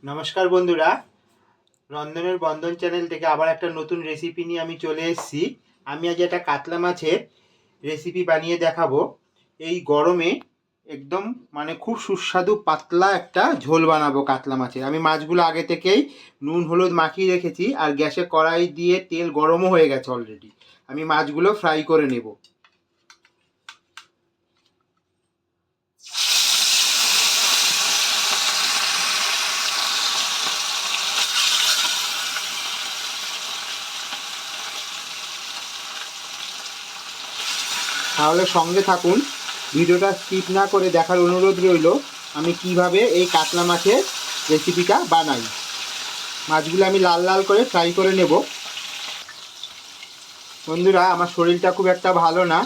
নমস্কার বন্ধুরা, রন্ধনের বন্ধন চ্যানেল থেকে আবার একটা নতুন রেসিপি নিয়ে আমি চলে এসেছি। আমি আজ একটা কাতলা মাছের রেসিপি বানিয়ে দেখাবো। এই গরমে একদম খুব সুস্বাদু পাতলা একটা ঝোল বানাবো কাতলা মাছের। আমি মাছগুলো আগে থেকেই নুন হলুদ মাখিয়ে রেখেছি, আর গ্যাসে কড়াই দিয়ে তেল গরমও হয়ে গেছে অলরেডি। আমি মাছগুলো ফ্রাই করে নেব। তাহলে সঙ্গে থাকুন, ভিডিওটা স্কিপ না করে দেখার অনুরোধ রইল আমি কিভাবে এই কাতলা মাছের রেসিপিটা বানাই। মাছগুলো আমি লাল লাল করে ফ্রাই করে নেব। বন্ধুরা, আমার শরীরটা খুব একটা ভালো না,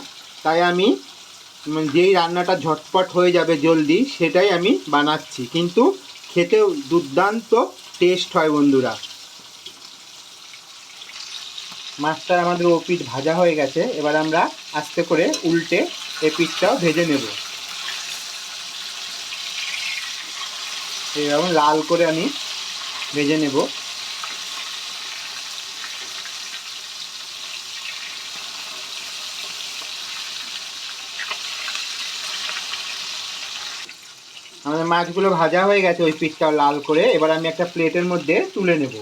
তাই আমি যেই রান্নাটা ঝটপট হয়ে যাবে জলদি সেটাই আমি বানাচ্ছি, কিন্তু খেতে দুর্দান্ত টেস্ট হয় বন্ধুরা। মাছটা আমাদের ও পিঠ ভাজা হয়ে গেছে, এবার আমরা আস্তে করে উল্টে এই পিঠটাও ভেজে নেব। এরকম লাল করে আমি ভেজে নেব। আমাদের মাছগুলো ভাজা হয়ে গেছে ওই পিঠটাও লাল করে। এবার আমি একটা প্লেটের মধ্যে তুলে নেব।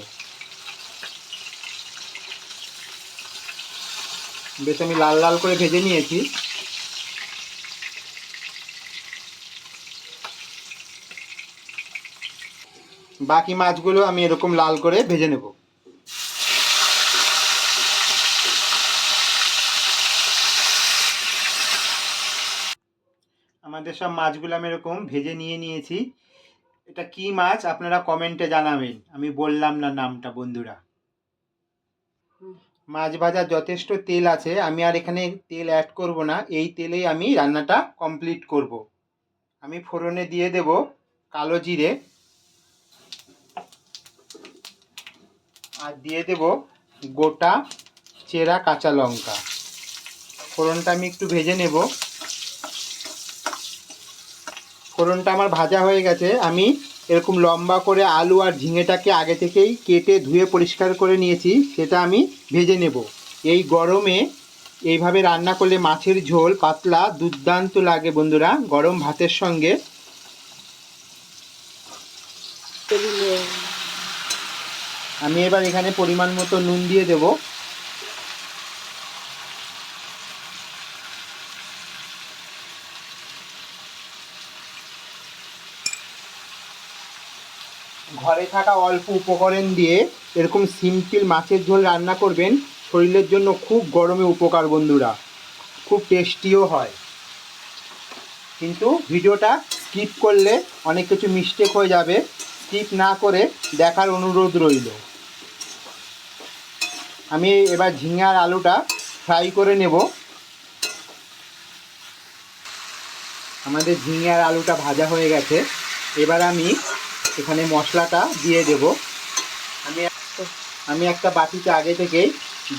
বেশ আমি লাল লাল করে ভেজে নিয়েছি। বাকি মাছগুলো আমি এরকম লাল করে ভেজে নেব। আমাদের সব মাছগুলো আমি এরকম ভেজে নিয়েছি। এটা কি মাছ আপনারা কমেন্টে জানাবেন, আমি বললাম না নামটা বন্ধুরা। মাছ ভাজার যথেষ্ট তেল আছে, আমি আর এখানে তেল অ্যাড করব না, এই তেলেই আমি রান্নাটা কমপ্লিট করব। আমি ফোড়নে দিয়ে দেব কালো জিরে, আর দিয়ে দেব গোটা চেরা কাঁচা লঙ্কা। ফোড়নটা আমি একটু ভেজে নেব। ফোড়নটা আমার ভাজা হয়ে গেছে। আমি এরকম লম্বা করে আলু আর ঝিঙেটাকে আগে থেকেই কেটে ধুয়ে পরিষ্কার করে নিয়েছি, সেটা আমি ভেজে নেব। এই গরমে এইভাবে রান্না করলে মাছের ঝোল পাতলা দুর্দান্ত লাগে বন্ধুরা, গরম ভাতের সঙ্গে। আমি এবার এখানে পরিমাণ মতো নুন দিয়ে দেব। ঘরে থাকা অল্প উপকরণ দিয়ে এরকম সিম্পল মাছের ঝোল রান্না করবেন, শরীরের জন্য খুব গরমে উপকার বন্ধুরা, খুব টেস্টিও হয়। কিন্তু ভিডিওটা স্কিপ করলে অনেক কিছু মিস্টেক হয়ে যাবে, স্কিপ না করে দেখার অনুরোধ রইল। আমি এবার ঝিঙে আর আলুটা ফ্রাই করে নেব। আমাদের ঝিঙে আর আলুটা ভাজা হয়ে গেছে, এবার আমি এখানে মশলাটা দিয়ে দেব। আমি একটা বাটিতে আগে থেকেই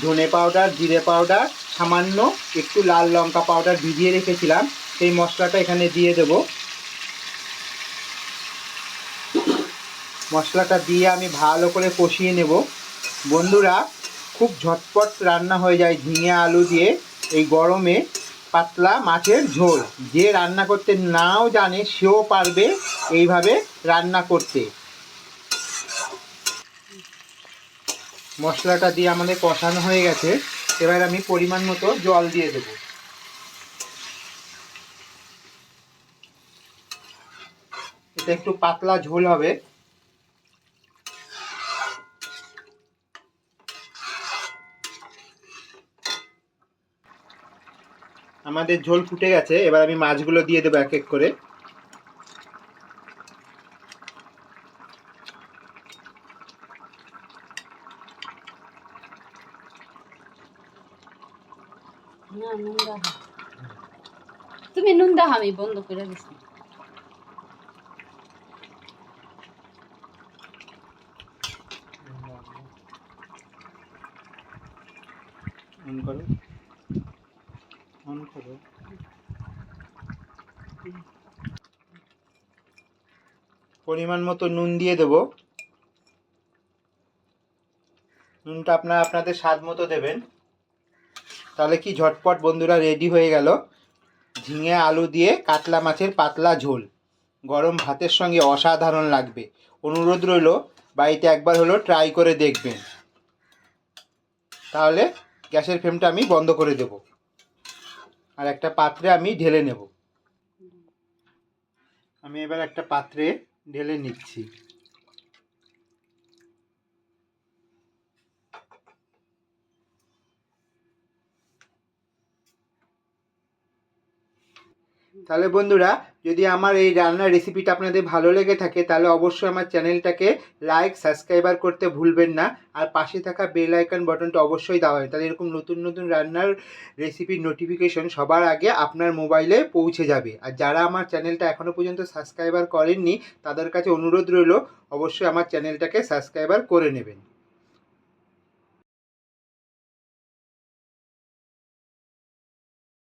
ধনে পাউডার, জিরে পাউডার, সামান্য একটু লাল লঙ্কা পাউডার ভিজিয়ে রেখেছিলাম, সেই মশলাটা এখানে দিয়ে দেব। মশলাটা দিয়ে আমি ভালো করে কষিয়ে নেব বন্ধুরা। খুব ঝটপট রান্না হয়ে যায় ঝিঙে আলু দিয়ে এই গরমে পাতলা মাছের ঝোল। যে রান্না করতে নাও জানে সেও পারবে এইভাবে রান্না করতে। মশলাটা দিয়ে আমাদের কষানো হয়ে গেছে, এবার আমি পরিমাণ মতো জল দিয়ে দেব। এটা একটু পাতলা ঝোল হবে। আমাদের ঝোল ফুটে গেছে, এবার আমি মাছগুলো দিয়ে দেবো এক এক করে। তুমি নুন দাও, আমি বন্ধ করে দিছি। অন করো, অন করো। পরিমাণ মতো নুন দিয়ে দেবো। নুনটা আপনারা আপনাদের স্বাদ মতো দেবেন। তাহলে কি ঝটপট বন্ধুরা রেডি হয়ে গেল ঝিঙে আলু দিয়ে কাতলা মাছের পাতলা ঝোল। গরম ভাতের সঙ্গে অসাধারণ লাগবে। অনুরোধ রইল বাড়িতে একবার হলো ট্রাই করে দেখবেন। তাহলে গ্যাসের ফ্লেমটা আমি বন্ধ করে দেব আর একটা পাত্রে আমি ঢেলে নেব। আমি এবার একটা পাত্রে ঢেলে নিচ্ছি। তাহলে বন্ধুরা যদি আমার এই রান্নার রেসিপিটা আপনাদের ভালো লেগে থাকে তাহলে অবশ্যই আমার চ্যানেলটাকে লাইক সাবস্ক্রাইবার করতে ভুলবেন না। আর পাশে থাকা বেল আইকন বাটনটা অবশ্যই দেওয়া হয়, তাহলে এরকম নতুন নতুন রান্নার রেসিপির নোটিফিকেশন সবার আগে আপনার মোবাইলে পৌঁছে যাবে। আর যারা আমার চ্যানেলটা এখনও পর্যন্ত সাবস্ক্রাইবার করেননি তাদের কাছে অনুরোধ রইল অবশ্যই আমার চ্যানেলটাকে সাবস্ক্রাইবার করে নেবেন।